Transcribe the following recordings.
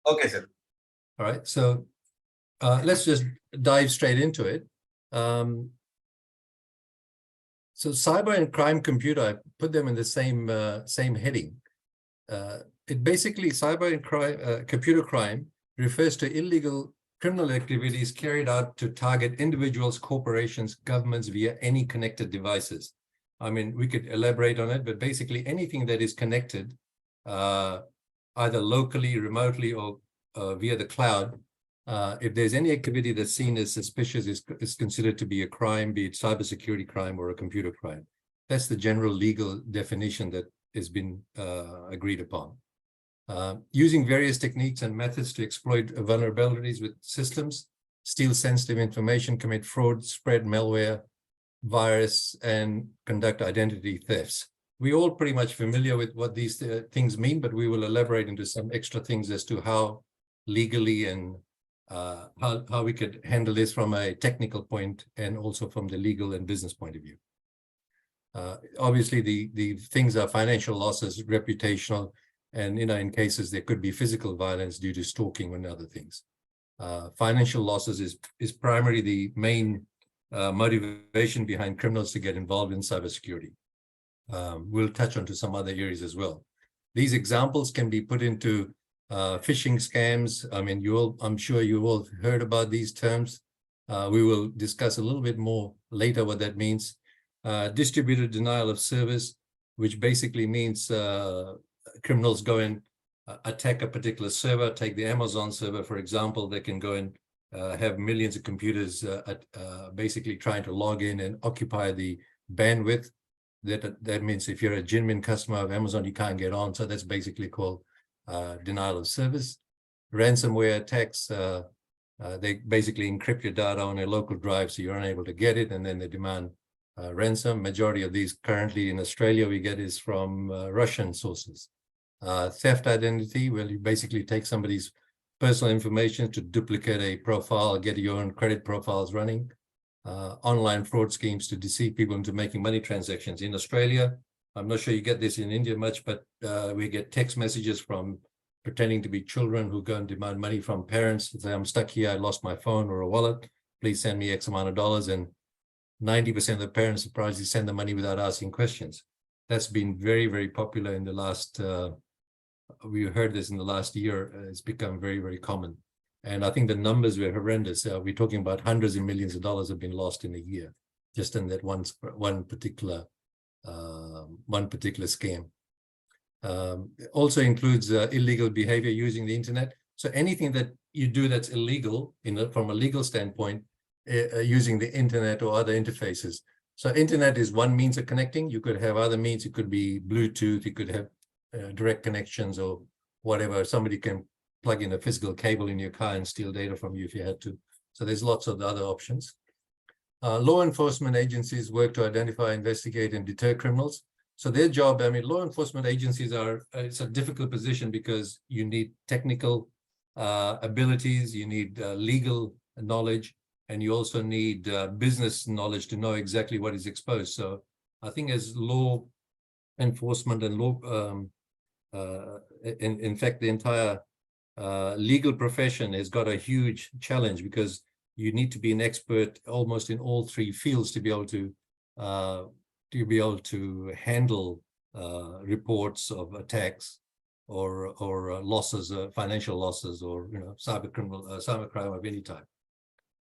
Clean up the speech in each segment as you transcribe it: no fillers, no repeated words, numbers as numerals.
Okay, sir. All right, so let's just dive straight into it. So cyber and crime computer, I put them in the same heading. It basically, cyber and crime, computer crime refers to illegal criminal activities carried out to target individuals, corporations, governments via any connected devices. I mean, we could elaborate on it, but basically anything that is connected, either locally, remotely, or via the cloud, if there's any activity that's seen as suspicious, is considered to be a crime, be it cybersecurity crime or a computer crime. That's the general legal definition that has been agreed upon. Using various techniques and methods to exploit vulnerabilities with systems, steal sensitive information, commit fraud, spread malware, virus, and conduct identity thefts. We're all pretty much familiar with what these things mean, but we will elaborate into some extra things as to how legally and how we could handle this from a technical point and also from the legal and business point of view. Obviously, the things are financial losses, reputational, and in cases there could be physical violence due to stalking and other things. Financial losses is primarily the main motivation behind criminals to get involved in cybersecurity. We'll touch on to some other areas as well. These examples can be put into phishing scams. I mean, I'm sure you all heard about these terms. We will discuss a little bit more later what that means. Distributed denial of service, which basically means criminals go and attack a particular server. Take the Amazon server, for example. They can go and have millions of computers basically trying to log in and occupy the bandwidth. That means if you're a genuine customer of Amazon, you can't get on. So that's basically called denial of service. Ransomware attacks, they basically encrypt your data on a local drive so you're unable to get it, and then they demand ransom. Majority of these currently in Australia we get is from Russian sources. Theft identity, where you basically take somebody's personal information to duplicate a profile, get your own credit profiles running. Online fraud schemes to deceive people into making money transactions. In Australia, I'm not sure you get this in India much, but we get text messages from pretending to be children who go and demand money from parents. Say, I'm stuck here, I lost my phone or a wallet, please send me X amount of dollars. And 90% of the parents surprisingly send the money without asking questions. That's been very, very popular in the last, we heard this in the last year. It's become very, very common. And I think the numbers were horrendous. We're talking about hundreds of millions of dollars have been lost in a year, just in that one particular scam. Also includes illegal behavior using the internet. So anything that you do that's illegal from a legal standpoint, using the internet or other interfaces. So internet is one means of connecting. You could have other means. It could be Bluetooth. You could have direct connections or whatever. Somebody can plug in a physical cable in your car and steal data from you if you had to. So there's lots of other options. Law enforcement agencies work to identify, investigate, and deter criminals. So their job, I mean, law enforcement agencies it's a difficult position because you need technical abilities, you need legal knowledge, and you also need business knowledge to know exactly what is exposed. So I think as law enforcement and law, in fact, the entire legal profession has got a huge challenge because you need to be an expert almost in all three fields to be able to handle reports of attacks or losses, financial losses, or cyber crime of any type.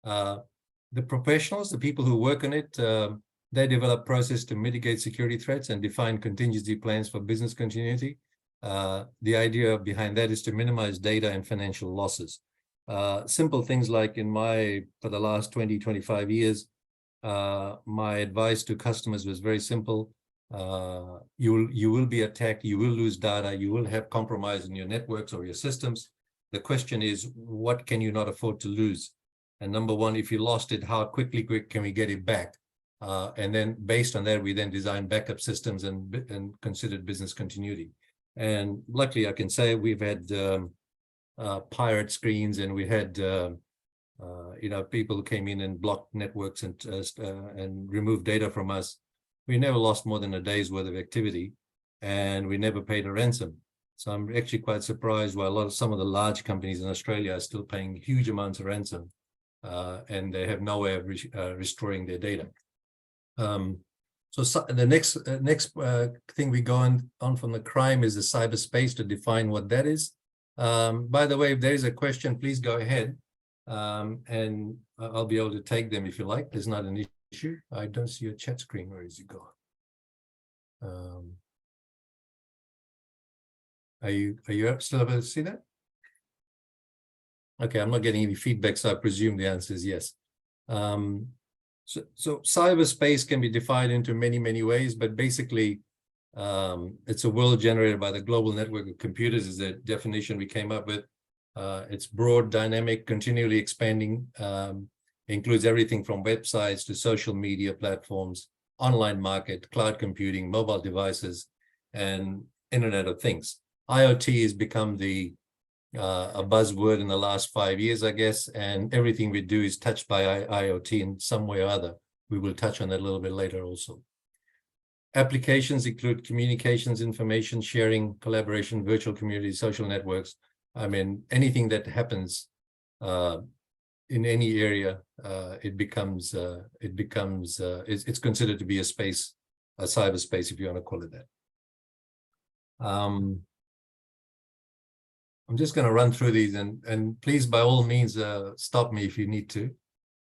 The professionals, the people who work on it, they develop process to mitigate security threats and define contingency plans for business continuity. The idea behind that is to minimize data and financial losses. Simple things like for the last 20, 25 years, my advice to customers was very simple. You will be attacked, you will lose data, you will have compromise in your networks or your systems. The question is, what can you not afford to lose? And number one, if you lost it, how quickly can we get it back? And then based on that, we then design backup systems and considered business continuity. And luckily, I can say we've had pirate screens, and we had people who came in and blocked networks and removed data from us. We never lost more than a day's worth of activity, and we never paid a ransom. So I'm actually quite surprised why some of the large companies in Australia are still paying huge amounts of ransom, and they have no way of restoring their data. So the next thing we go on from the crime is the cyberspace, to define what that is. By the way, if there is a question, please go ahead, and I'll be able to take them if you like. There's not an issue. I don't see your chat screen. Where is it gone? Are you still able to see that? Okay, I'm not getting any feedback, so I presume the answer is yes. So cyberspace can be defined into many, many ways, but basically it's a world generated by the global network of computers is the definition we came up with. It's broad, dynamic, continually expanding, includes everything from websites to social media platforms, online market, cloud computing, mobile devices, and Internet of Things. IoT has become a buzzword in the last 5 years, I guess, and everything we do is touched by IoT in some way or other. We will touch on that a little bit later also. Applications include communications, information sharing, collaboration, virtual communities, social networks. I mean, anything that happens in any area, it's considered to be a space, a cyberspace, if you want to call it that. I'm just going to run through these, and please, by all means, stop me if you need to.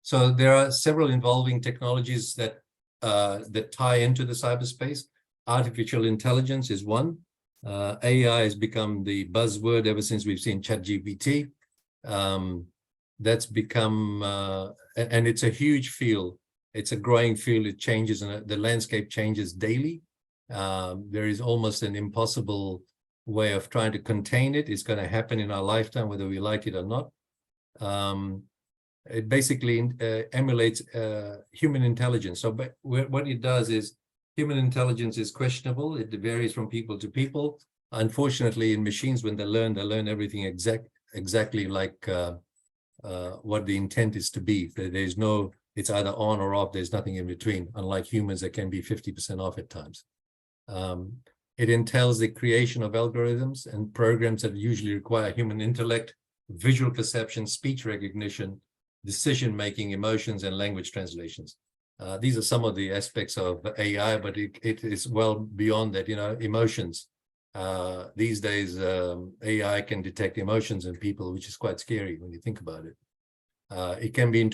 So there are several involving technologies that tie into the cyberspace. Artificial intelligence is one. AI has become the buzzword ever since we've seen ChatGPT. That's become, and it's a huge field. It's a growing field. It changes, and the landscape changes daily. There is almost an impossible way of trying to contain it. It's going to happen in our lifetime, whether we like it or not. It basically emulates human intelligence. So what it does is, human intelligence is questionable. It varies from people to people. Unfortunately, in machines, when they learn everything exactly like what the intent is to be. There's no, it's either on or off. There's nothing in between. Unlike humans, that can be 50% off at times. It entails the creation of algorithms and programs that usually require human intellect, visual perception, speech recognition, decision-making, emotions, and language translations. These are some of the aspects of AI, but it is well beyond that, emotions. These days, AI can detect emotions in people, which is quite scary when you think about it. It can be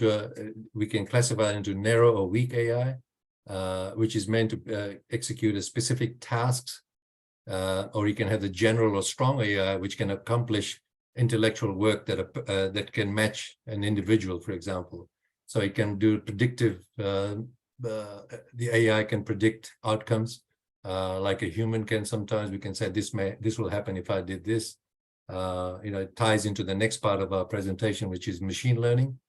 we can classify it into narrow or weak AI, which is meant to execute a specific tasks, or you can have the general or strong AI, which can accomplish intellectual work that can match an individual, for example. So it can do predictive, the AI can predict outcomes, like a human can. Sometimes we can say this will happen if I did this. It ties into the next part of our presentation, which is machine learning.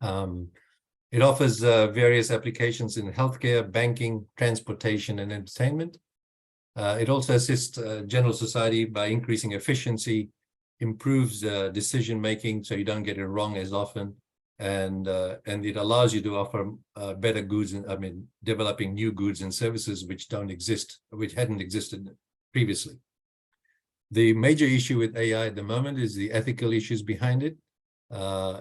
It offers various applications in healthcare, banking, transportation, and entertainment. It also assists general society by increasing efficiency, improves decision-making, so you don't get it wrong as often, and it allows you to offer better goods, developing new goods and services which hadn't existed previously. The major issue with AI at the moment is the ethical issues behind it.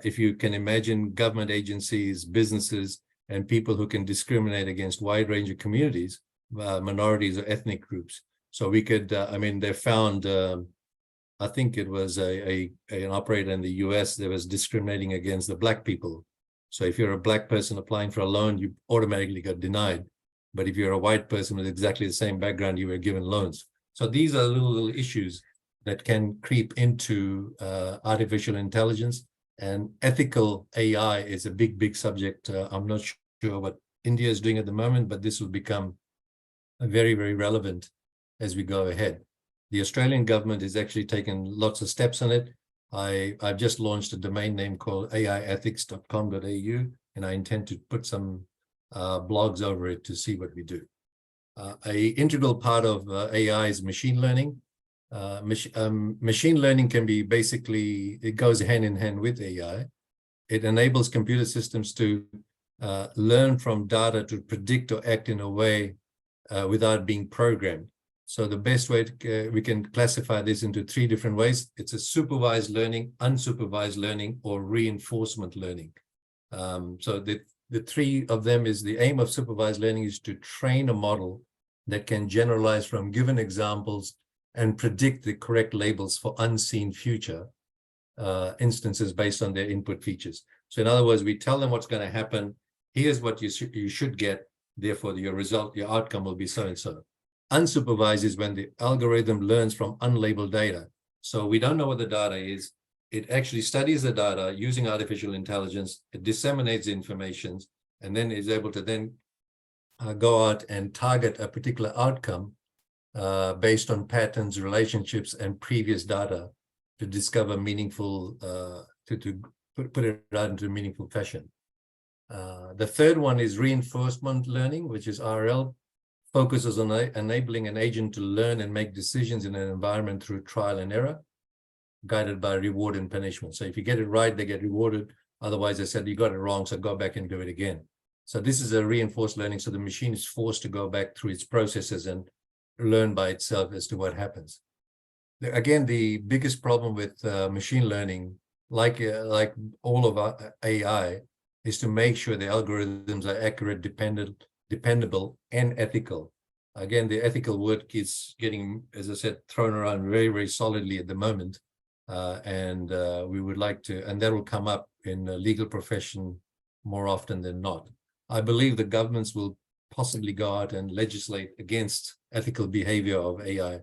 If you can imagine government agencies, businesses, and people who can discriminate against a wide range of communities, minorities or ethnic groups. So we could, they found, I think it was an operator in the US that was discriminating against the Black people. So if you're a Black person applying for a loan, you automatically got denied. But if you're a white person with exactly the same background, you were given loans. So these are little issues that can creep into artificial intelligence, and ethical AI is a big subject. I'm not sure what India is doing at the moment, but this will become very, very relevant as we go ahead. The Australian government has actually taken lots of steps on it. I've just launched a domain name called aiethics.com.au, and I intend to put some blogs over it to see what we do. An integral part of AI is machine learning. Machine learning can be basically, it goes hand in hand with AI. It enables computer systems to learn from data to predict or act in a way without being programmed. So the best way we can classify this into 3 different ways. It's a supervised learning, unsupervised learning, or reinforcement learning. So the 3 of them is the aim of supervised learning is to train a model that can generalize from given examples and predict the correct labels for unseen future instances based on their input features. So in other words, we tell them what's going to happen. Here's what you should get. Therefore, your outcome will be so-and-so. Unsupervised is when the algorithm learns from unlabeled data. So we don't know what the data is. It actually studies the data using artificial intelligence. It disseminates the information, and then is able to then go out and target a particular outcome based on patterns, relationships, and previous data to discover meaningful, to put it out into a meaningful fashion. The third one is reinforcement learning, which is RL, focuses on enabling an agent to learn and make decisions in an environment through trial and error, guided by reward and punishment. So if you get it right, they get rewarded. Otherwise, they said, you got it wrong, so go back and do it again. So this is a reinforced learning. So the machine is forced to go back through its processes and learn by itself as to what happens. Again, the biggest problem with machine learning, like all of our AI, is to make sure the algorithms are accurate, dependable, and ethical. Again, the ethical word is getting, as I said, thrown around very, very solidly at the moment. We would like to, and that will come up in the legal profession more often than not. I believe the governments will possibly go out and legislate against ethical behavior of AI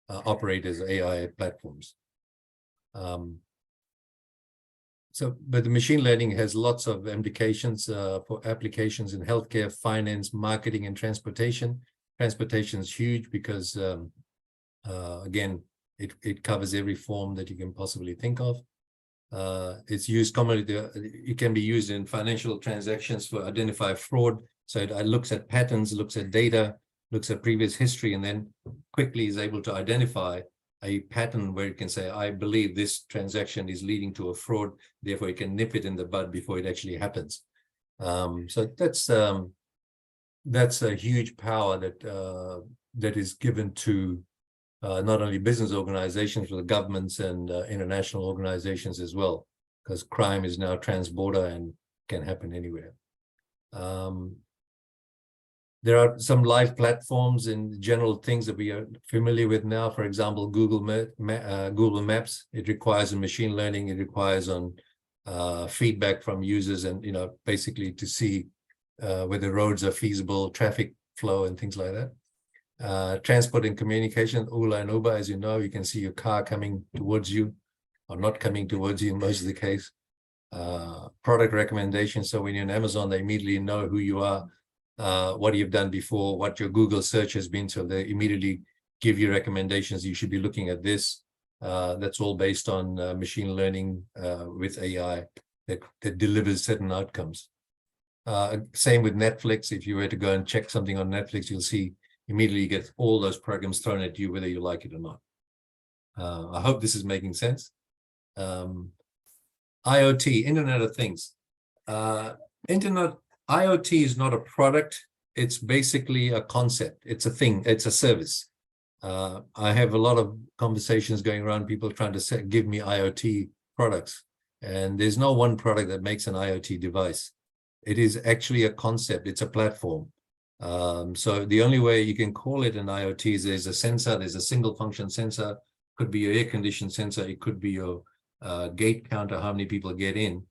operators, AI platforms. But the machine learning has lots of implications for applications in healthcare, finance, marketing, and transportation. Transportation is huge because, again, it covers every form that you can possibly think of. It's used commonly, it can be used in financial transactions for identify fraud. So it looks at patterns, looks at data, looks at previous history, and then quickly is able to identify a pattern where it can say, I believe this transaction is leading to a fraud, therefore it can nip it in the bud before it actually happens. So that's a huge power that is given to not only business organizations, but the governments and international organizations as well, because crime is now trans-border and can happen anywhere. There are some live platforms and general things that we are familiar with now. For example, Google Maps. It requires machine learning. It requires on feedback from users, and basically to see whether roads are feasible, traffic flow, and things like that. Transport and communication, Ola and Uber, as you know, you can see your car coming towards you or not coming towards you in most of the case. Product recommendations. So when you're on Amazon, they immediately know who you are. What you've done before, what your Google search has been, so they immediately give you recommendations. You should be looking at this. That's all based on machine learning with AI that delivers certain outcomes. Same with Netflix. If you were to go and check something on Netflix, you'll see immediately you get all those programs thrown at you, whether you like it or not. I hope this is making sense. IoT, Internet of Things. IoT is not a product. It's basically a concept. It's a thing. It's a service. I have a lot of conversations going around, people trying to give me IoT products. And there's no one product that makes an IoT device. It is actually a concept. It's a platform. So the only way you can call it an IoT is there's a sensor. There's a single function sensor. Could be your air conditioning sensor. It could be your gate counter, how many people get in.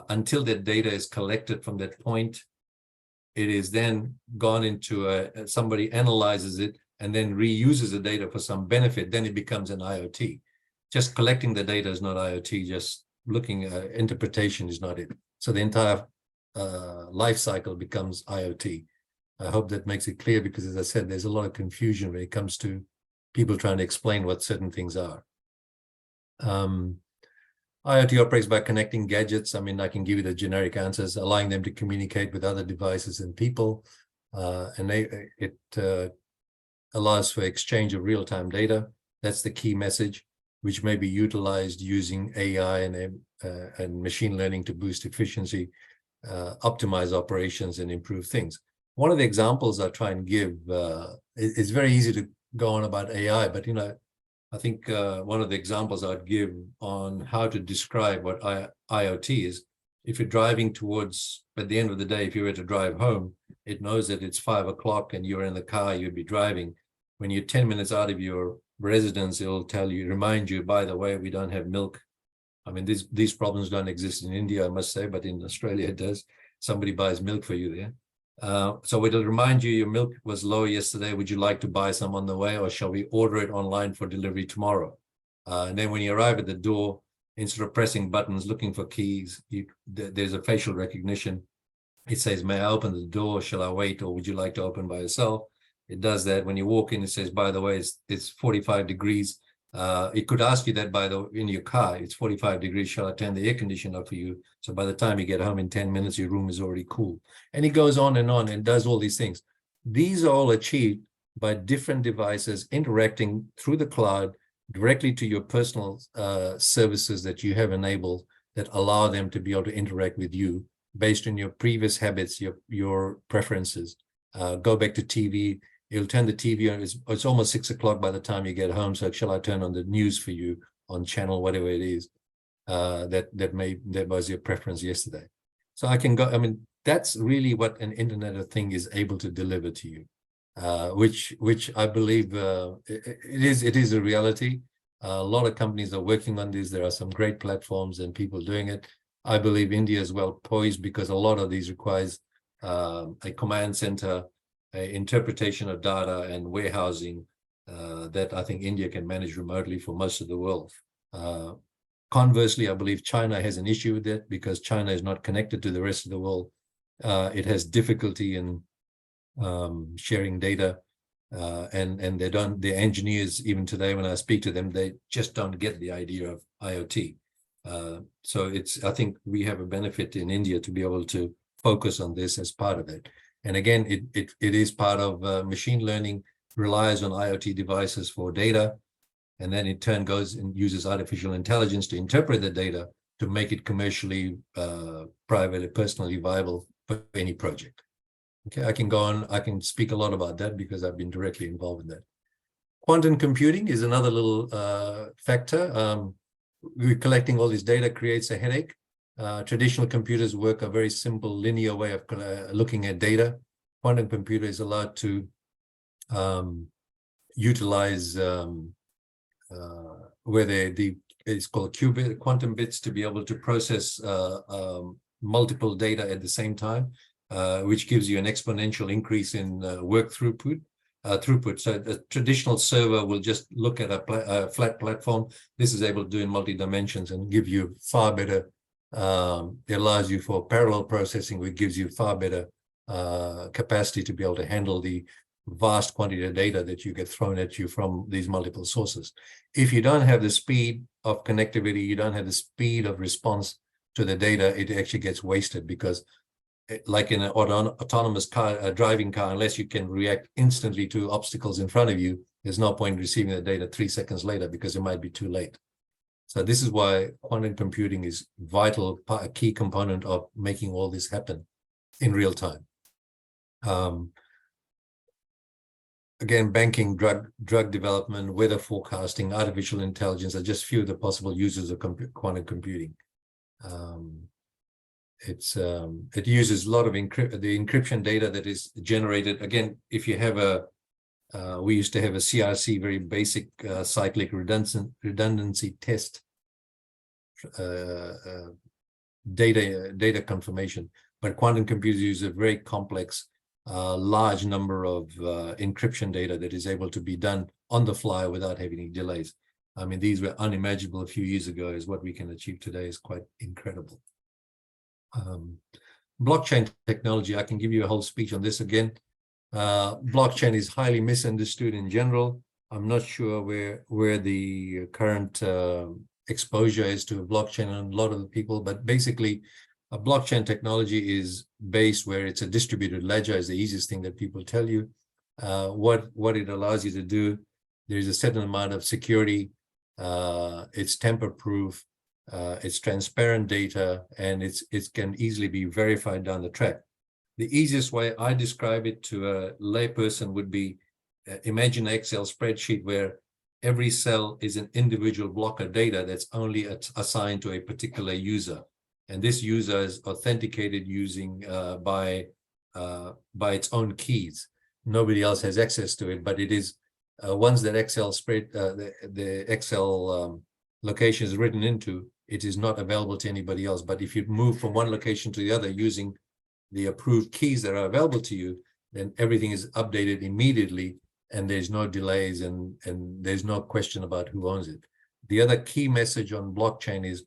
Until that data is collected from that point, it is then gone into somebody analyzes it and then reuses the data for some benefit. Then it becomes an IoT. Just collecting the data is not IoT. Just looking at interpretation is not it. So the entire life cycle becomes IoT. I hope that makes it clear, because as I said, there's a lot of confusion when it comes to people trying to explain what certain things are. IoT operates by connecting gadgets. I mean, I can give you the generic answers, allowing them to communicate with other devices and people. It allows for exchange of real-time data. That's the key message, which may be utilized using AI and machine learning to boost efficiency, optimize operations, and improve things. One of the examples I try and give, it's very easy to go on about AI, but I think one of the examples I'd give on how to describe what IoT is, if you're driving towards, at the end of the day, if you were to drive home, it knows that it's 5 o'clock and you're in the car, you'd be driving. When you're 10 minutes out of your residence, it'll remind you, by the way, we don't have milk. I mean, these problems don't exist in India, I must say, but in Australia it does. Somebody buys milk for you there. So it'll remind you your milk was low yesterday. Would you like to buy some on the way, or shall we order it online for delivery tomorrow? And then when you arrive at the door, instead of pressing buttons, looking for keys, there's a facial recognition. It says, may I open the door? Shall I wait? Or would you like to open by yourself? It does that. When you walk in, it says, by the way, it's 45 degrees. It could ask you that in your car, it's 45 degrees. Shall I turn the air conditioner for you? So by the time you get home in 10 minutes, your room is already cool. And it goes on and does all these things. These are all achieved by different devices interacting through the cloud directly to your personal services that you have enabled that allow them to be able to interact with you based on your previous habits, your preferences. Go back to TV. You'll turn the TV on. It's almost 6 o'clock by the time you get home. So shall I turn on the news for you on channel, whatever it is, that was your preference yesterday. So I can go, I mean, that's really what an Internet of Things is able to deliver to you, which I believe it is a reality. A lot of companies are working on this. There are some great platforms and people doing it. I believe India is well poised because a lot of these requires a command center, interpretation of data and warehousing that I think India can manage remotely for most of the world. Conversely, I believe China has an issue with it because China is not connected to the rest of the world. It has difficulty in sharing data, and the engineers, even today when I speak to them, they just don't get the idea of IoT. So I think we have a benefit in India to be able to focus on this as part of it. And again, it is part of machine learning, relies on IoT devices for data, and then in turn goes and uses artificial intelligence to interpret the data to make it commercially, privately, personally viable for any project. Okay, I can go on. I can speak a lot about that because I've been directly involved in that. Quantum computing is another little factor. We're collecting all this data creates a headache. Traditional computers work a very simple linear way of looking at data. Quantum computer is allowed to utilize where it's called qubit quantum bits to be able to process multiple data at the same time, which gives you an exponential increase in work throughput. So the traditional server will just look at a flat platform. This is able to do in multi-dimensions and give you far better. It allows you for parallel processing, which gives you far better capacity to be able to handle the vast quantity of data that you get thrown at you from these multiple sources. If you don't have the speed of connectivity, you don't have the speed of response to the data, it actually gets wasted because like in an autonomous car, driving car, unless you can react instantly to obstacles in front of you, there's no point receiving the data 3 seconds later because it might be too late. So this is why quantum computing is vital, a key component of making all this happen in real time. Again, banking, drug development, weather forecasting, artificial intelligence are just few of the possible uses of quantum computing. It uses a lot of the encryption data that is generated. Again, if you have we used to have a CRC, very basic cyclic redundancy test data confirmation, but quantum computers use a very complex, large number of encryption data that is able to be done on the fly without having any delays. I mean, these were unimaginable a few years ago. Is what we can achieve today is quite incredible. Blockchain technology, I can give you a whole speech on this again. Blockchain is highly misunderstood in general. I'm not sure where the current exposure is to blockchain on a lot of the people, but basically a blockchain technology is based where it's a distributed ledger is the easiest thing that people tell you. What it allows you to do, there's a certain amount of security, it's tamper-proof, it's transparent data, and it can easily be verified down the track. The easiest way I describe it to a layperson would be imagine an Excel spreadsheet where every cell is an individual block of data that's only assigned to a particular user. And this user is authenticated using by its own keys. Nobody else has access to it, but it is once that Excel the Excel location is written into, it is not available to anybody else. But if you move from one location to the other using the approved keys that are available to you, then everything is updated immediately, and there's no delays, and there's no question about who owns it. The other key message on blockchain is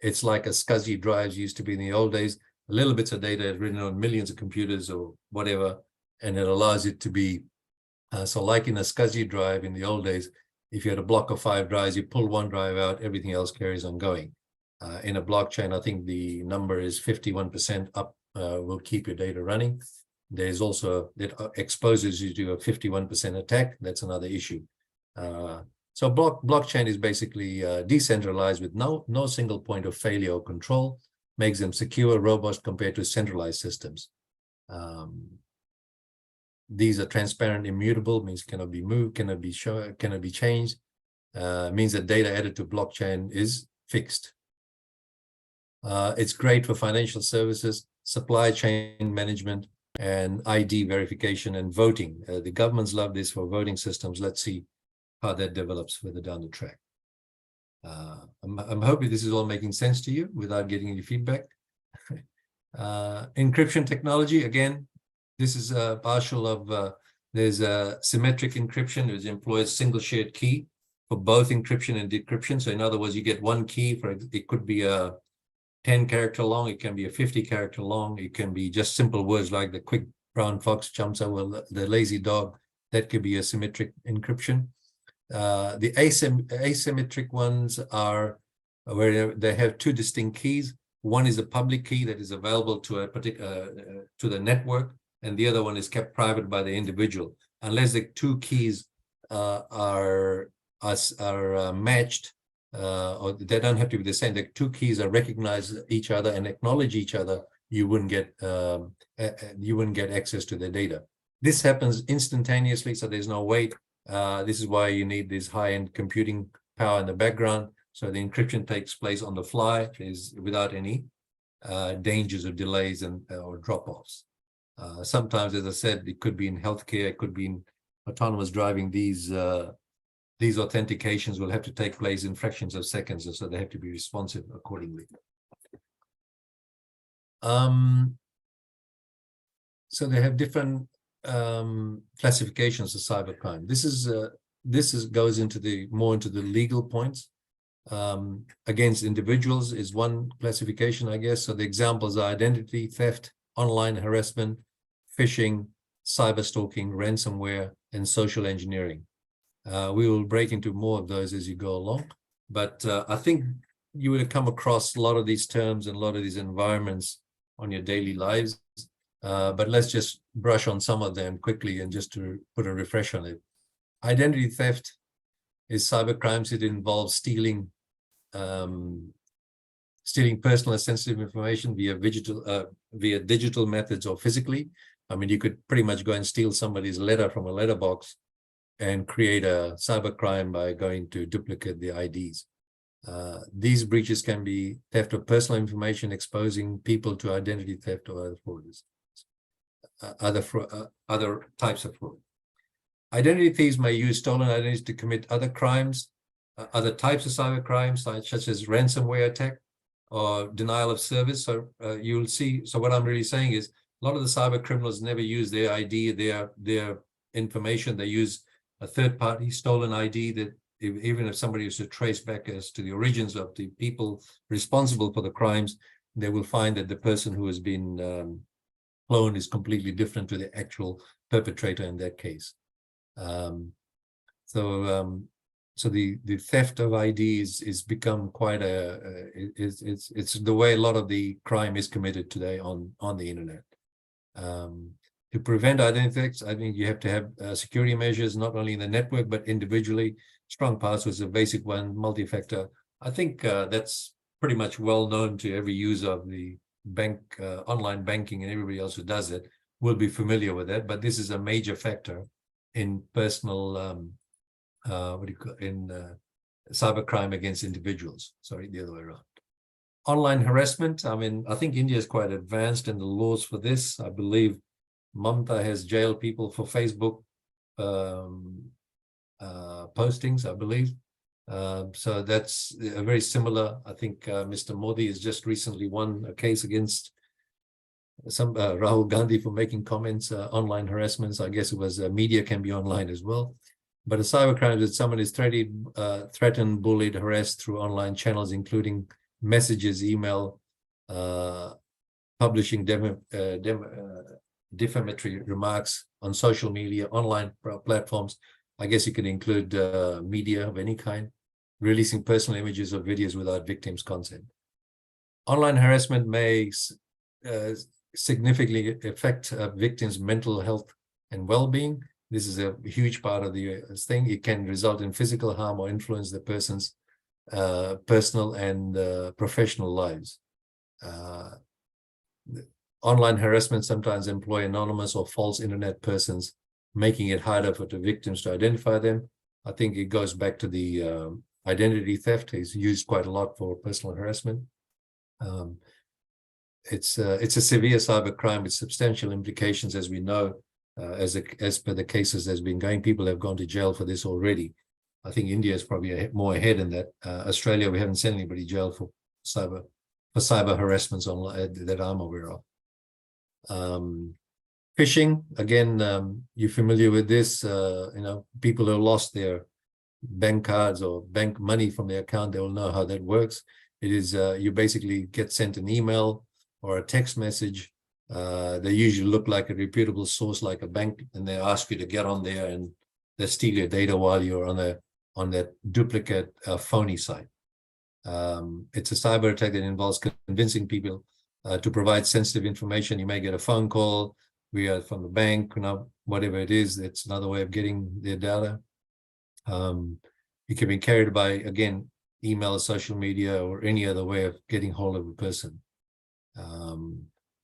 it's like a SCSI drives used to be in the old days. A little bits of data is written on millions of computers or whatever, and it allows it to be, so like in a SCSI drive in the old days, if you had a block of 5 drives, you pull one drive out, everything else carries on going. In a blockchain, I think the number is 51% up will keep your data running. There's also that exposes you to a 51% attack. That's another issue. So blockchain is basically decentralized with no single point of failure or control, makes them secure, robust compared to centralized systems. These are transparent, immutable, means cannot be moved, cannot be shown, cannot be changed. Means that data added to blockchain is fixed. It's great for financial services, supply chain management, and ID verification and voting. The governments love this for voting systems. Let's see how that develops further down the track. I'm hoping this is all making sense to you without getting any feedback. Encryption technology, again, this is partial of, there's a symmetric encryption, which employs single shared key for both encryption and decryption. So in other words, you get one key for, it could be a 10 character long, it can be a 50 character long, it can be just simple words like the quick brown fox jumps over the lazy dog. That could be a symmetric encryption. The asymmetric ones are where they have two distinct keys. One is a public key that is available to a particular to the network, and the other one is kept private by the individual. Unless the two keys are matched, or they don't have to be the same. The two keys are recognize each other and acknowledge each other. You wouldn't get access to the data. This happens instantaneously, so there's no wait. This is why you need this high-end computing power in the background. So the encryption takes place on the fly, is without any dangers of delays and or drop-offs. Sometimes, as I said, it could be in healthcare, it could be in autonomous driving. These authentications will have to take place in fractions of seconds, so they have to be responsive accordingly. So they have different classifications of cybercrime. This goes into more into the legal points. Against individuals is one classification, I guess. So the examples are identity theft, online harassment, phishing, cyber stalking, ransomware, and social engineering. We will break into more of those as you go along, but I think you would have come across a lot of these terms and a lot of these environments on your daily lives. But let's just brush on some of them quickly and just to put a refresh on it. Identity theft is cybercrimes. It involves stealing personal and sensitive information via digital methods or physically. I mean, you could pretty much go and steal somebody's letter from a letterbox and create a cybercrime by going to duplicate the IDs. These breaches can be theft of personal information, exposing people to identity theft or other frauds. Other types of fraud. Identity thieves may use stolen identities to commit other crimes, other types of cyber crimes, such as ransomware attack or denial of service. So you'll see. So what I'm really saying is, a lot of the cyber criminals never use their ID, their information. They use a third-party stolen ID that even if somebody is to trace back as to the origins of the people responsible for the crimes, they will find that the person who has been clone is completely different to the actual perpetrator in that case. So the theft of IDs is become quite it's the way a lot of the crime is committed today on the internet. To prevent identity thefts, I think you have to have security measures, not only in the network, but individually. Strong passwords is a basic one, multi-factor. I think that's pretty much well known to every user of the bank, online banking, and everybody else who does it will be familiar with that. But this is a major factor in personal what do you call in cybercrime against individuals. Sorry, the other way around. Online harassment. I mean, I think India is quite advanced in the laws for this. I believe Mamta has jailed people for Facebook postings, I believe. So that's very similar. I think Mr. Modi has just recently won a case against some Rahul Gandhi for making comments, online harassments. I guess it was media can be online as well. But a cybercrime is someone is threatened, bullied, harassed through online channels, including messages, email, publishing defamatory remarks on social media, online platforms. I guess you can include media of any kind, releasing personal images or videos without victims' consent. Online harassment may significantly affect victims' mental health and well-being. This is a huge part of the thing. It can result in physical harm or influence the person's personal and professional lives. Online harassment sometimes employ anonymous or false internet persons, making it harder for the victims to identify them. I think it goes back to the identity theft. It's used quite a lot for personal harassment. It's a severe cybercrime with substantial implications, as we know, as per the cases that's been going. People have gone to jail for this already. I think India is probably more ahead in that. Australia, we haven't sent anybody jail for cyber harassments online that I'm aware of. Phishing, again, you're familiar with this. People who lost their bank cards or bank money from their account, they will know how that works. It is you basically get sent an email or a text message. They usually look like a reputable source, like a bank, and they ask you to get on there, and they steal your data while you're on that duplicate phony site. It's a cyber attack that involves convincing people to provide sensitive information. You may get a phone call from the bank, whatever it is. It's another way of getting their data. It can be carried by, again, email, social media, or any other way of getting hold of a person.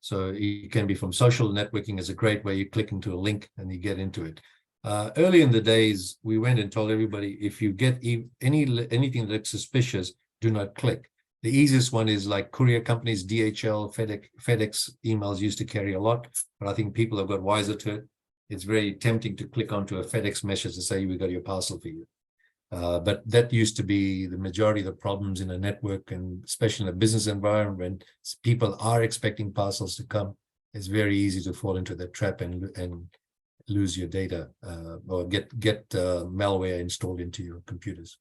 So it can be from social networking is a great way. You click into a link and you get into it. Early in the days, we went and told everybody, if you get anything that looks suspicious, do not click. The easiest one is like courier companies, DHL, FedEx emails used to carry a lot, but I think people have got wiser to it. It's very tempting to click onto a FedEx message to say, we got your parcel for you. But that used to be the majority of the problems in a network, and especially in a business environment when people are expecting parcels to come. It's very easy to fall into that trap and lose your data or get malware installed into your computers.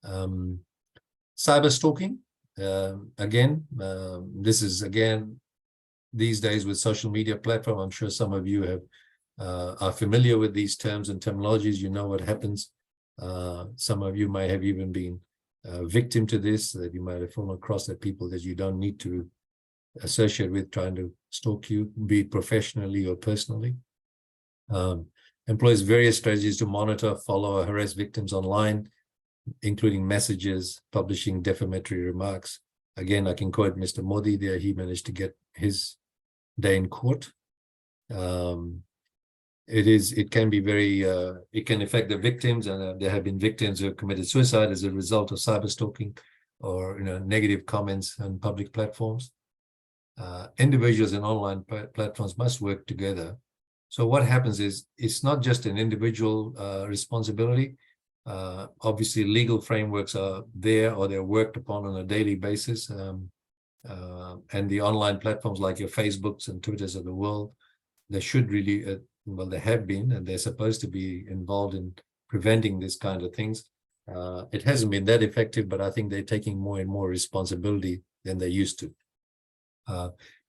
Cyber stalking, this is these days with social media platform. I'm sure some of you are familiar with these terms and terminologies. You know what happens. Some of you might have even been a victim to this, that you might have fallen across that people that you don't need to associate with trying to stalk you, be it professionally or personally. Employs various strategies to monitor, follow, or harass victims online, including messages, publishing defamatory remarks. Again, I can quote Mr. Modi there. He managed to get his day in court. It can be very, it can affect the victims, and there have been victims who have committed suicide as a result of cyber stalking or negative comments on public platforms. Individuals and online platforms must work together. So what happens is, it's not just an individual responsibility. Obviously, legal frameworks are there, or they're worked upon on a daily basis. And the online platforms like your Facebooks and Twitters of the world, they should really, well, they have been, and they're supposed to be involved in preventing this kind of things. It hasn't been that effective, but I think they're taking more and more responsibility than they used to.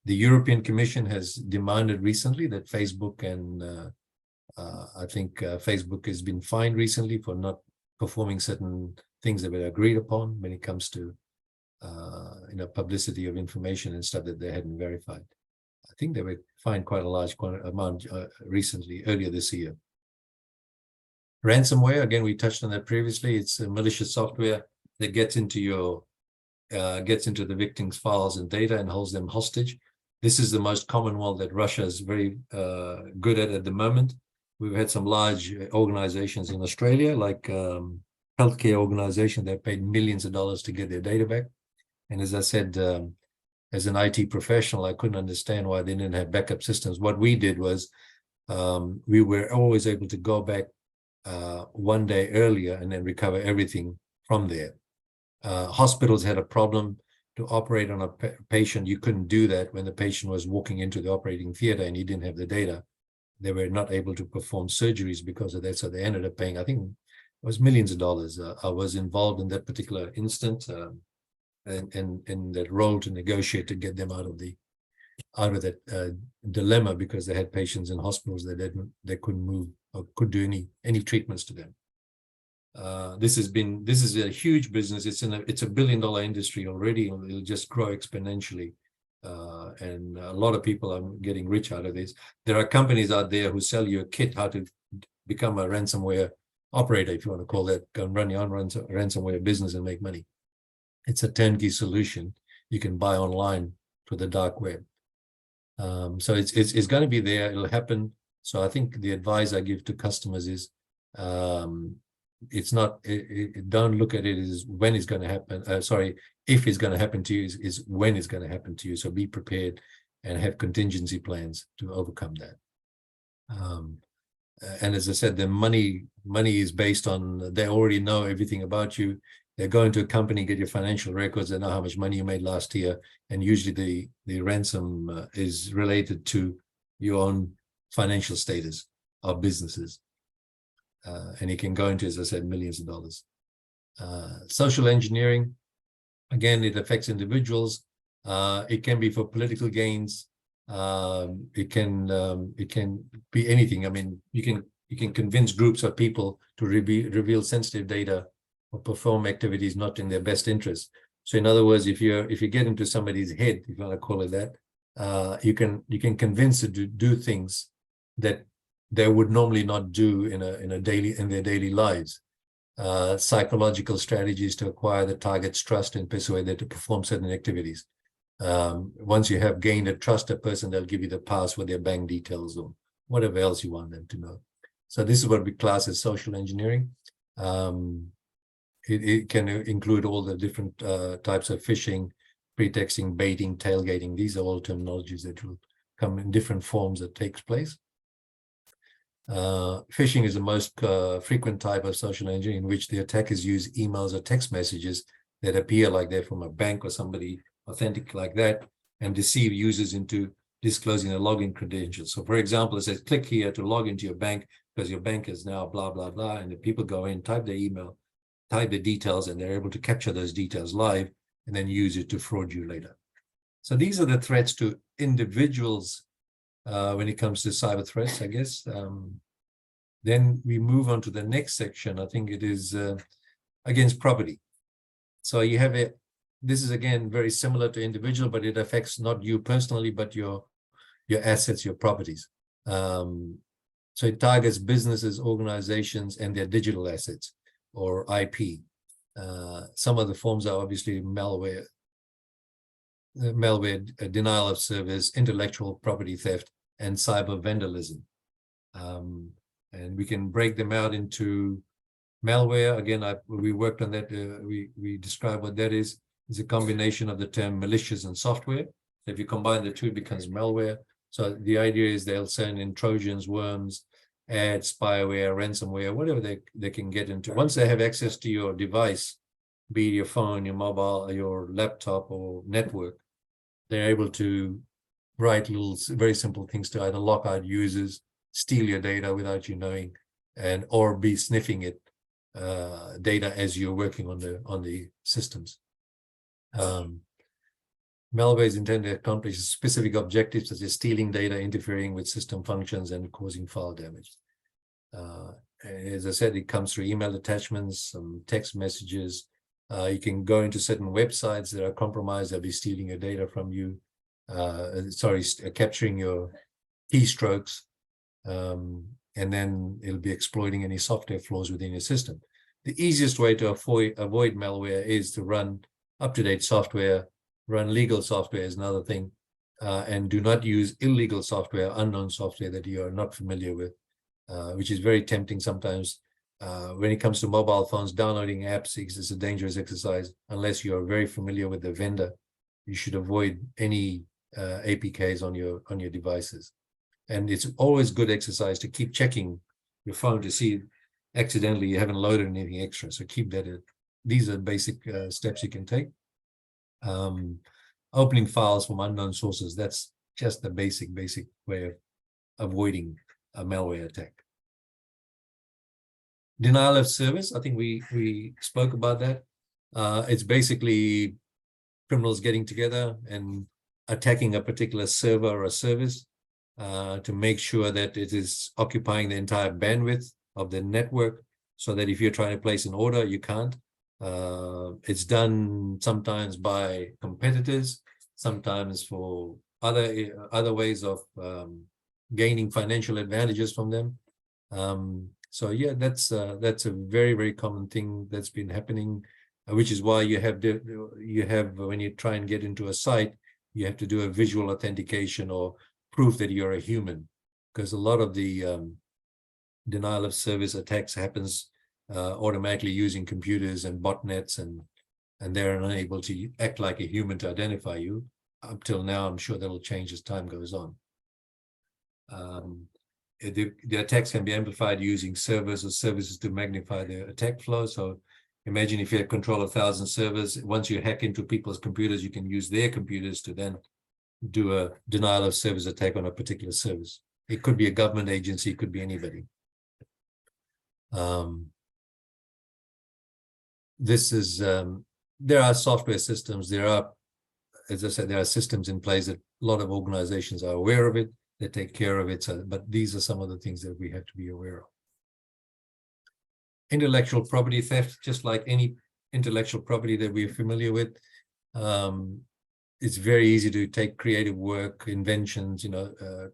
The European Commission has demanded recently that Facebook and I think Facebook has been fined recently for not performing certain things that were agreed upon when it comes to publicity of information and stuff that they hadn't verified. I think they were fined quite a large amount recently, earlier this year. Ransomware, again, we touched on that previously. It's a malicious software that gets into the victim's files and data and holds them hostage. This is the most common one that Russia is very good at the moment, we've had some large organizations in Australia, like healthcare organization that paid millions of dollars to get their data back. And as I said, as an IT professional, I couldn't understand why they didn't have backup systems. What we did was we were always able to go back one day earlier and then recover everything from there. Hospitals had a problem to operate on a patient. You couldn't do that when the patient was walking into the operating theater and you didn't have the data. They were not able to perform surgeries because of that. So they ended up paying, I think it was millions of dollars. I was involved in that particular instance and that role to negotiate to get them out of that dilemma, because they had patients in hospitals that they couldn't move or could do any treatments to them. This is a huge business. It's a $1 billion industry already, and it'll just grow exponentially. And a lot of people are getting rich out of this. There are companies out there who sell you a kit how to become a ransomware operator, if you want to call that, go and run your own ransomware business and make money. It's a turnkey solution you can buy online for the dark web. So it's going to be there. It'll happen. So I think the advice I give to customers is, it's not, don't look at it as when it's going to happen. If it's going to happen to you, is when it's going to happen to you. So be prepared and have contingency plans to overcome that. And as I said, the money is based on, they already know everything about you. They go into a company, get your financial records, they know how much money you made last year. And usually the ransom is related to your own financial status of businesses. And it can go into, as I said, millions of dollars. Social engineering, again, it affects individuals. It can be for political gains. It can be anything. I mean, you can convince groups of people to reveal sensitive data or perform activities not in their best interest. So in other words, if you get into somebody's head, if you want to call it that, you can convince them to do things that they would normally not do in their daily lives. Psychological strategies to acquire the target's trust and persuade them to perform certain activities. Once you have gained a trusted person, they'll give you the password, their bank details, or whatever else you want them to know. So this is what we class as social engineering. It can include all the different types of phishing, pretexting, baiting, tailgating. These are all terminologies that will come in different forms that takes place. Phishing is the most frequent type of social engineering, in which the attackers use emails or text messages that appear like they're from a bank or somebody authentic like that, and deceive users into disclosing their login credentials. So for example, it says, click here to log into your bank because your bank is now blah, blah, blah. And the people go in, type their email, type the details, and they're able to capture those details live and then use it to fraud you later. So these are the threats to individuals when it comes to cyber threats, I guess. Then we move on to the next section. I think it is against property. So you have this is again very similar to individual, but it affects not you personally, but your assets, your properties. So it targets businesses, organizations, and their digital assets, or IP. Some of the forms are obviously malware, denial of service, intellectual property theft, and cyber vandalism. And we can break them out into malware. Again, we worked on that. We describe what that is. It's a combination of the term malicious and software. If you combine the two, it becomes malware. So the idea is they'll send in Trojans, worms, ads, spyware, ransomware, whatever they can get into. Once they have access to your device, be it your phone, your mobile, your laptop, or network, they're able to write little, very simple things to either lock out users, steal your data without you knowing, or be sniffing it data as you're working on the systems. Malware is intended to accomplish specific objectives such as stealing data, interfering with system functions, and causing file damage. As I said, it comes through email attachments, some text messages. You can go into certain websites that are compromised. They'll be stealing your data from you. Capturing your keystrokes, and then it'll be exploiting any software flaws within your system. The easiest way to avoid malware is to run up-to-date software, run legal software is another thing, and do not use illegal software, unknown software that you are not familiar with. which is very tempting sometimes. When it comes to mobile phones, downloading apps is a dangerous exercise. Unless you are very familiar with the vendor, you should avoid any APKs on your devices. And it's always good exercise to keep checking your phone to see accidentally you haven't loaded anything extra. So keep that. These are basic steps you can take. Opening files from unknown sources, that's just the basic way of avoiding a malware attack. Denial of service, I think we spoke about that. It's basically criminals getting together and attacking a particular server or a service to make sure that it is occupying the entire bandwidth of the network, so that if you're trying to place an order, you can't. It's done sometimes by competitors, sometimes for other ways of gaining financial advantages from them. So yeah, that's a very, very common thing that's been happening, which is why you have when you try and get into a site, you have to do a visual authentication or proof that you're a human, because a lot of the denial of service attacks happens automatically using computers and botnets, and they're unable to act like a human to identify you. Up till now, I'm sure that'll change as time goes on. The attacks can be amplified using servers or services to magnify the attack flow. So imagine if you have control of 1,000 servers, once you hack into people's computers, you can use their computers to then do a denial of service attack on a particular service. It could be a government agency, it could be anybody. There are software systems, there are, as I said, there are systems in place that a lot of organizations are aware of it, they take care of it, but these are some of the things that we have to be aware of. Intellectual property theft, just like any intellectual property that we're familiar with, it's very easy to take creative work, inventions,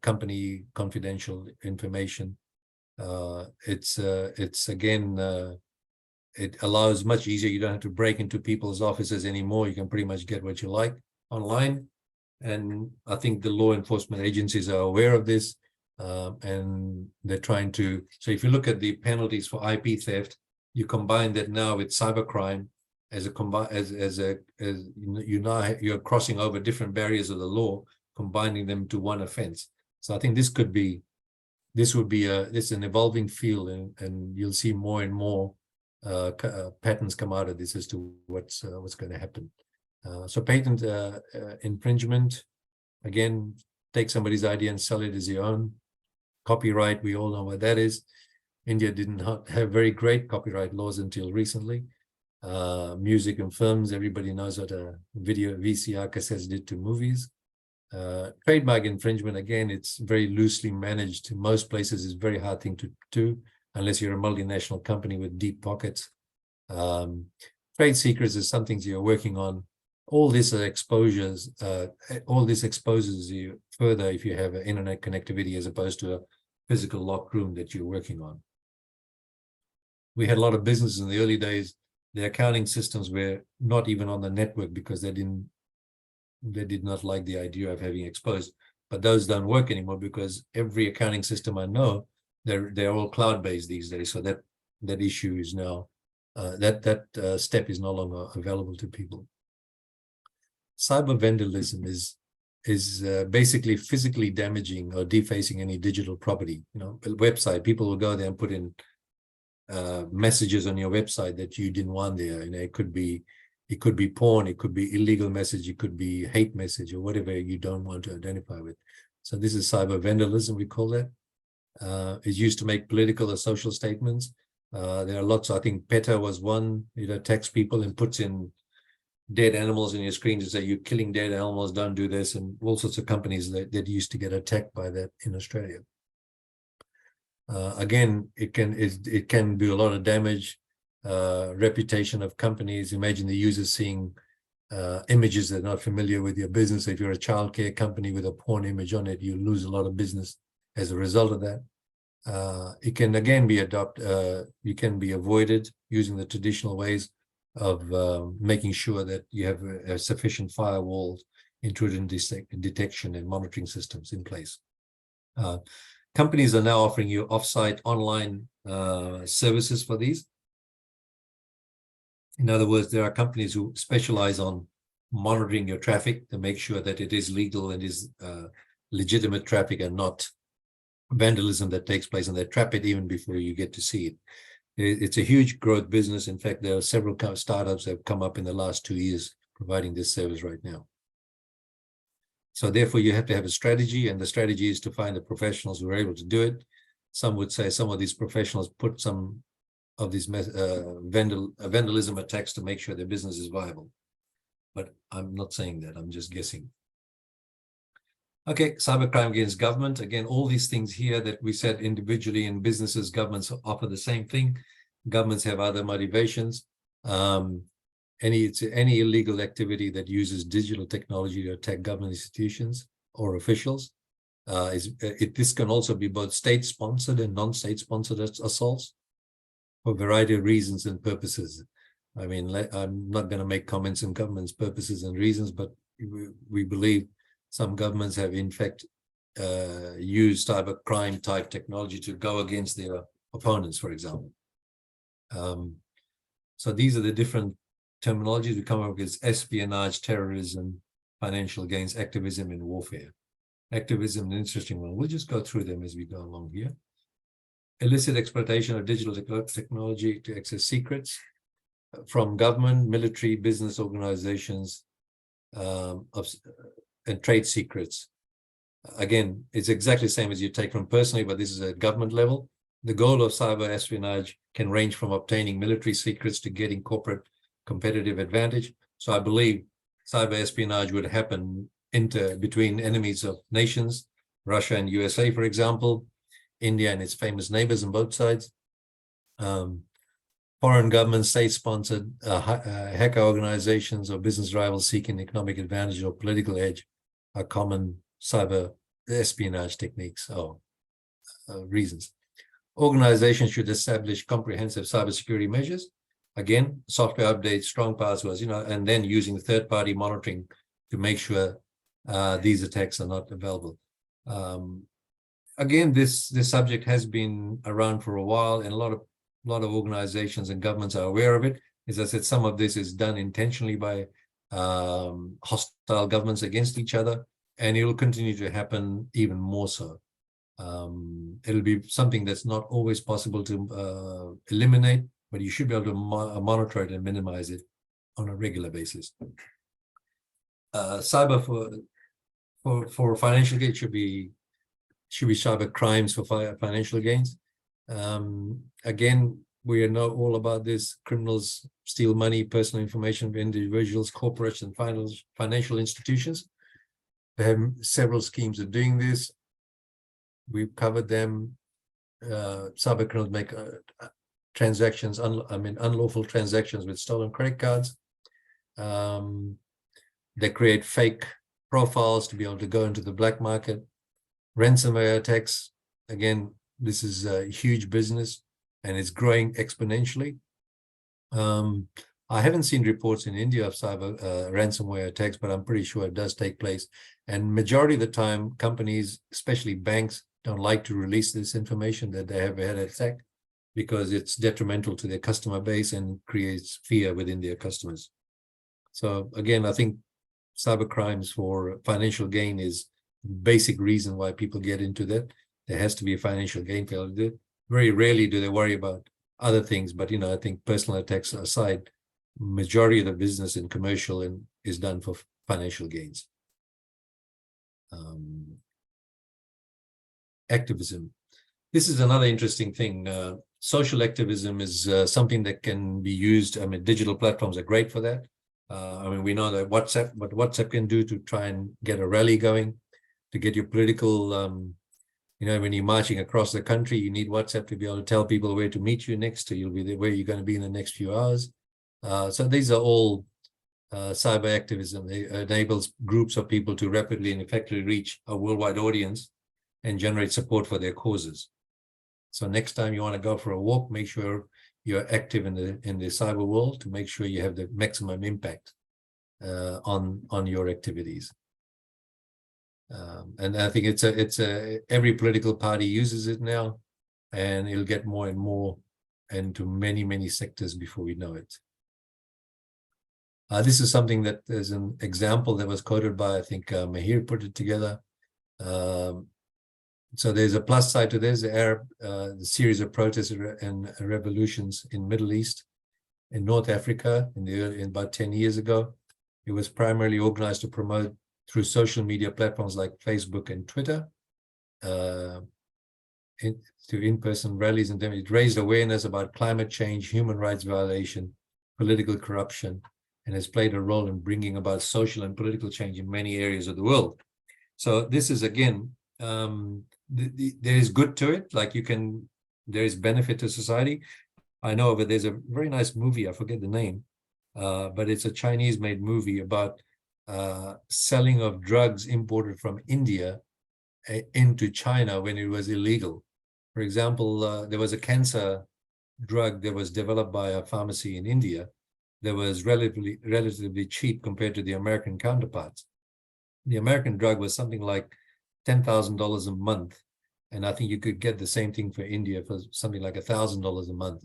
company confidential information. It's again, it allows much easier. You don't have to break into people's offices anymore. You can pretty much get what you like online. And I think the law enforcement agencies are aware of this, and they're trying to. So if you look at the penalties for IP theft, you combine that now with cybercrime you're crossing over different barriers of the law, combining them to one offense. So I think this would be an evolving field, and you'll see more and more patterns come out of this as to what's going to happen. So patent infringement, again, take somebody's idea and sell it as your own. Copyright, we all know what that is. India didn't have very great copyright laws until recently. Music and films, everybody knows what a video VCR cassettes did to movies. Trademark infringement, again, it's very loosely managed. In most places, it's a very hard thing to do unless you're a multinational company with deep pockets. Trade secrets is some things you're working on. All this are exposures. All this exposes you further if you have an internet connectivity as opposed to a physical locked room that you're working on. We had a lot of businesses in the early days. The accounting systems were not even on the network because they did not like the idea of having exposed. But those don't work anymore because every accounting system I know, they're all cloud-based these days. So that issue is now that step is no longer available to people. Cyber vandalism is basically physically damaging or defacing any digital property. A website, people will go there and put in messages on your website that you didn't want there. It could be porn, it could be illegal message, it could be hate message, or whatever you don't want to identify with. So this is cyber vandalism, we call that. It's used to make political or social statements. There are lots. I think PETA was one. It attacks people and puts in dead animals in your screen to say you're killing dead animals, don't do this, and all sorts of companies that used to get attacked by that in Australia. Again, it can do a lot of damage. Reputation of companies. Imagine the users seeing images that are not familiar with your business. If you're a childcare company with a porn image on it, you lose a lot of business as a result of that. It can again be you can be avoided using the traditional ways of making sure that you have a sufficient firewalls, intrusion detection and monitoring systems in place. Companies are now offering you offsite online services for these. In other words, there are companies who specialize on monitoring your traffic to make sure that it is legal and is legitimate traffic and not vandalism that takes place, and they trap it even before you get to see it. It's a huge growth business. In fact, there are several startups that have come up in the last 2 years providing this service right now. So therefore, you have to have a strategy, and the strategy is to find the professionals who are able to do it. Some would say some of these professionals put some of these vandalism attacks to make sure their business is viable. But I'm not saying that, I'm just guessing. Okay, cybercrime against government. Again, all these things here that we said individually in businesses, governments offer the same thing. Governments have other motivations. Any illegal activity that uses digital technology to attack government institutions or officials. This can also be both state-sponsored and non-state sponsored assaults for a variety of reasons and purposes. I mean, I'm not going to make comments on government's purposes and reasons, but we believe some governments have in fact used cybercrime type technology to go against their opponents, for example. So these are the different terminologies we come up with: espionage, terrorism, financial gains, activism, and warfare. Activism, an interesting one. We'll just go through them as we go along here. Illicit exploitation of digital technology to access secrets from government, military, business organizations, and trade secrets. Again, it's exactly the same as you take from personally, but this is at government level. The goal of cyber espionage can range from obtaining military secrets to getting corporate competitive advantage. So I believe cyber espionage would happen between enemies of nations, Russia and USA, for example, India and its famous neighbors on both sides. Foreign governments, state-sponsored hacker organizations or business rivals seeking economic advantage or political edge are common cyber espionage techniques or reasons. Organizations should establish comprehensive cybersecurity measures. Again, software updates, strong passwords, and then using third-party monitoring to make sure these attacks are not available. Again, this subject has been around for a while, and a lot of organizations and governments are aware of it. As I said, some of this is done intentionally by hostile governments against each other, and it will continue to happen even more so. It'll be something that's not always possible to eliminate, but you should be able to monitor it and minimize it on a regular basis. Cyber for financial gain should be cyber crimes for financial gains. Again, we know all about this. Criminals steal money, personal information of individuals, corporations, and financial institutions. They have several schemes of doing this. We've covered them. Cyber criminals make transactions, unlawful transactions with stolen credit cards. They create fake profiles to be able to go into the black market. Ransomware attacks, again, this is a huge business and it's growing exponentially. I haven't seen reports in India of cyber ransomware attacks, but I'm pretty sure it does take place. And majority of the time, companies, especially banks, don't like to release this information that they have had an attack because it's detrimental to their customer base and creates fear within their customers. So again, I think cyber crimes for financial gain is the basic reason why people get into that. There has to be a financial gain to do it. Very rarely do they worry about other things, but I think personal attacks aside, majority of the business and commercial is done for financial gains. Activism. This is another interesting thing. Social activism is something that can be used. Digital platforms are great for that. We know that what WhatsApp can do to try and get a rally going, to get your political, when you're marching across the country, you need WhatsApp to be able to tell people where to meet you next, you'll be there, where you're going to be in the next few hours. So these are all cyber activism. It enables groups of people to rapidly and effectively reach a worldwide audience and generate support for their causes. So next time you want to go for a walk, make sure you're active in the cyber world to make sure you have the maximum impact on your activities. And I think it's a every political party uses it now, and it'll get more and more into many sectors before we know it. This is something that is an example that was quoted by, I think, Mahir put it together. So there's a plus side to this. The series of protests and revolutions in Middle East, in North Africa, in about 10 years ago. It was primarily organized to promote through social media platforms like Facebook and Twitter, to in-person rallies, and then it raised awareness about climate change, human rights violation, political corruption, and has played a role in bringing about social and political change in many areas of the world. So this is, again, there is good to it. Like there is benefit to society. I know of it. There's a very nice movie, I forget the name, but it's a Chinese-made movie about selling of drugs imported from India into China when it was illegal. For example, there was a cancer drug that was developed by a pharmacy in India that was relatively cheap compared to the American counterparts. The American drug was something like $10,000 a month, and I think you could get the same thing for India for something like $1,000 a month.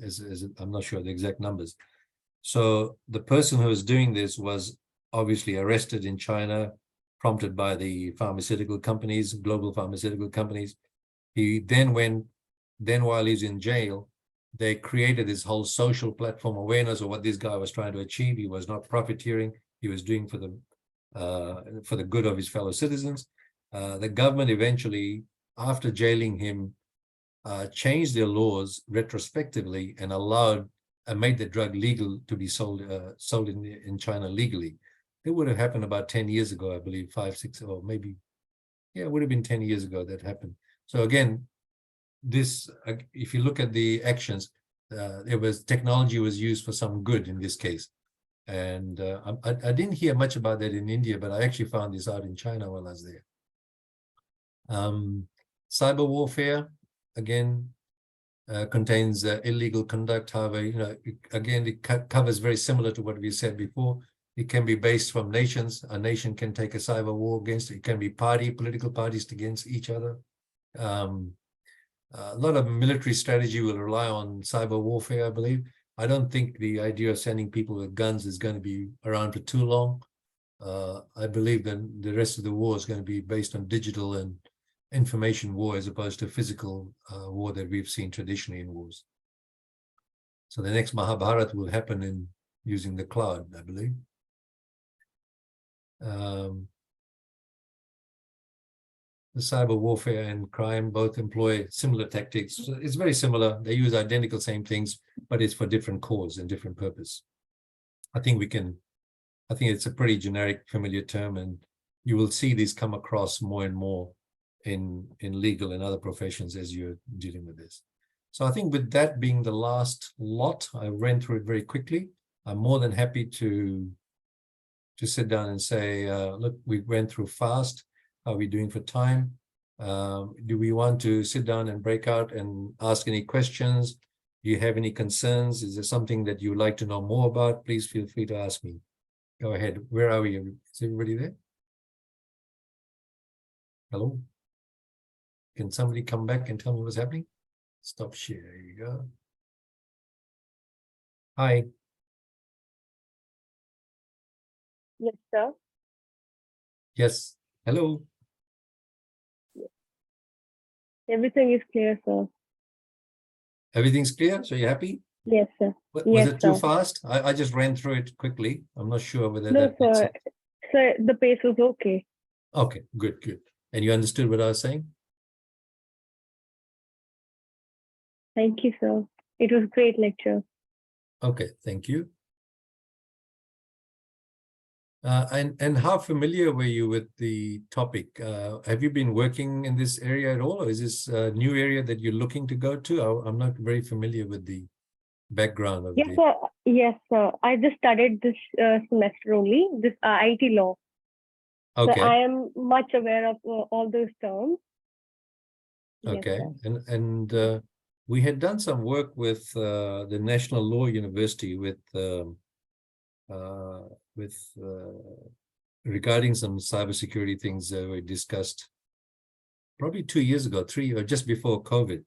I'm not sure the exact numbers. So the person who was doing this was obviously arrested in China, prompted by the pharmaceutical companies, global pharmaceutical companies. He then while he's in jail, they created this whole social platform awareness of what this guy was trying to achieve. He was not profiteering. He was doing for the good of his fellow citizens. The government eventually, after jailing him, changed their laws retrospectively and made the drug legal to be sold in China legally. It would have happened about 10 years ago, I believe, 5, 6, or maybe, yeah, it would have been 10 years ago that happened. So again, this, if you look at the actions, technology was used for some good in this case. And I didn't hear much about that in India, but I actually found this out in China while I was there. Cyber warfare, again, contains illegal conduct. However, again, it covers very similar to what we said before. It can be based from nations. A nation can take a cyber war against it. It can be political parties against each other. A lot of military strategy will rely on cyber warfare, I believe. I don't think the idea of sending people with guns is going to be around for too long. I believe that the rest of the war is going to be based on digital and information war as opposed to physical war that we've seen traditionally in wars. So the next Mahabharata will happen using the cloud, I believe. The cyber warfare and crime both employ similar tactics. It's very similar. They use identical same things, but it's for different cause and different purpose. I think it's a pretty generic, familiar term, and you will see these come across more and more in legal and other professions as you're dealing with this. So I think with that being the last lot, I ran through it very quickly. I'm more than happy to sit down and say, look, we went through fast. How are we doing for time? Do we want to sit down and break out and ask any questions? Do you have any concerns? Is there something that you would like to know more about? Please feel free to ask me. Go ahead. Where are we? Is everybody there? Hello? Can somebody come back and tell me what's happening? Stop share. There you go. Hi. Yes, sir. Yes. Hello. Everything is clear, sir. Everything's clear? So you're happy? Yes, sir. Was Yes, it too sir. fast? I just ran through it quickly. I'm not sure whether No, that makes sir. sense. Sir, the pace was okay. Okay, good. And you understood what I was saying? Thank you, sir. It was a great lecture. Okay, thank you. And how familiar were you with the topic? Have you been working in this area at all, or is this a new area that you're looking to go to? I'm not very familiar with the background of Yes, the. sir. Yes, sir. I just studied this semester only, this IT law. Okay. So I am much aware of all those terms. Okay, Yes, and we had done some work with the National Law University with regarding some cybersecurity things that were discussed probably 2 years ago, 3 or just before COVID.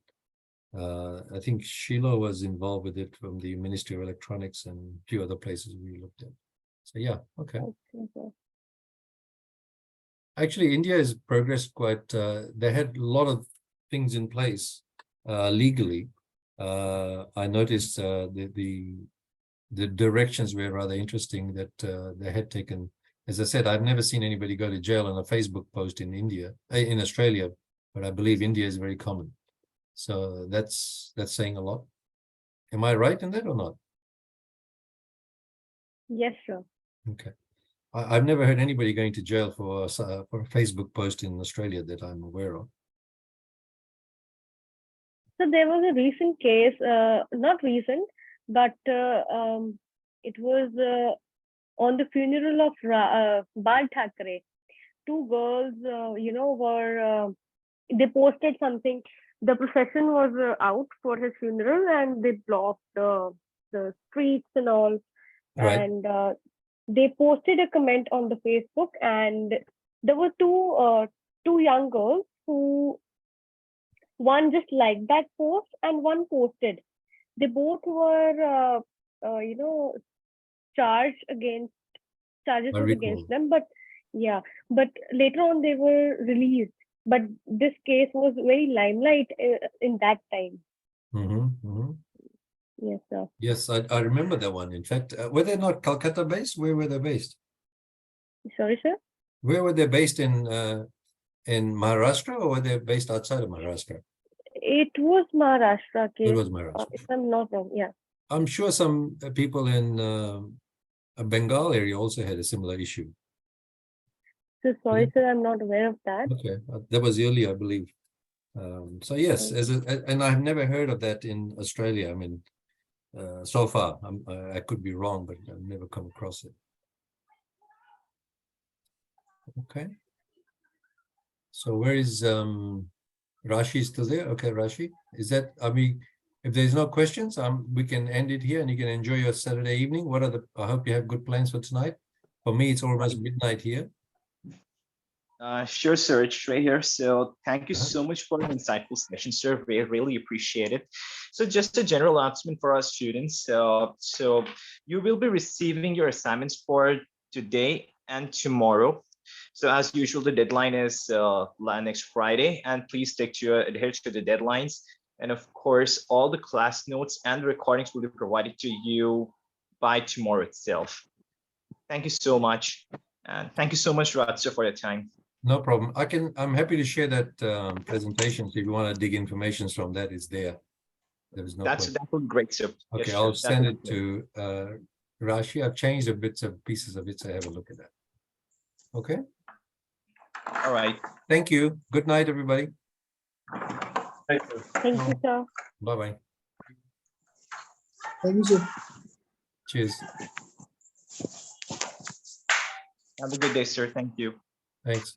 I think Sheila was involved with it from the Ministry of Electronics and a few other places we looked at. So yeah, okay. Okay. Actually, India has progressed quite. They had a lot of things in place legally. I noticed the directions were rather interesting that they had taken. As I said, I've never seen anybody go to jail on a Facebook post in India, in Australia, but I believe India is very common. So that's saying a lot. Am I right in that or not? Yes, sir. Okay. I've never heard anybody going to jail for a Facebook post in Australia that I'm aware of. So there was a recent case, not recent, but it was on the funeral of Bal Thackeray. Two girls, were they posted something. The procession was out for his funeral, and they blocked the streets and all. Right. And they posted a comment on the Facebook, and there were two young girls who, one just liked that post and one posted. They both were, charged against charges I was against recall. them, but yeah, but later on they were released. But this case was very limelight in that time. Yes, sir. Yes, I remember that one. In fact, were they not Calcutta based? Where were they based? Sorry, sir. Where were they based in Maharashtra, or were they based outside of Maharashtra? It was Maharashtra It case, was Maharashtra. if I'm not wrong. Yeah. I'm sure some people in Bengal area also had a similar issue. So sorry, Yeah. sir, I'm not aware of that. Okay, that was early, I believe. So yes, and I've never heard of that in Australia. I mean, so far, I could be wrong, but I've never come across it. Okay. So where is Rashi still there? Okay, Rashi, is that? I mean, if there's no questions, we can end it here, and you can enjoy your Saturday evening. What are I hope you have good plans for tonight. For me, it's almost midnight here. Sure, sir. It's right here. So thank you so much for an insightful session, sir. We really appreciate it. So just a general announcement for our students. So you will be receiving your assignments for today and tomorrow. So as usual, the deadline is next Friday, and please adhere to the deadlines. And of course, all the class notes and recordings will be provided to you by tomorrow itself. Thank you so much. And thank you so much, Ratsa, for your time. No problem. I'm happy to share that presentation. So if you want to dig information from that, it's there. There's no That would be great, sir. Okay, yes, I'll send it to Rashi. I've changed the pieces of it, so have a look at that. Okay. All right. Thank you. Good night, everybody. Thank you, sir. Bye-bye. Thank you, sir. Cheers. Have a good day, sir. Thank you. Thanks.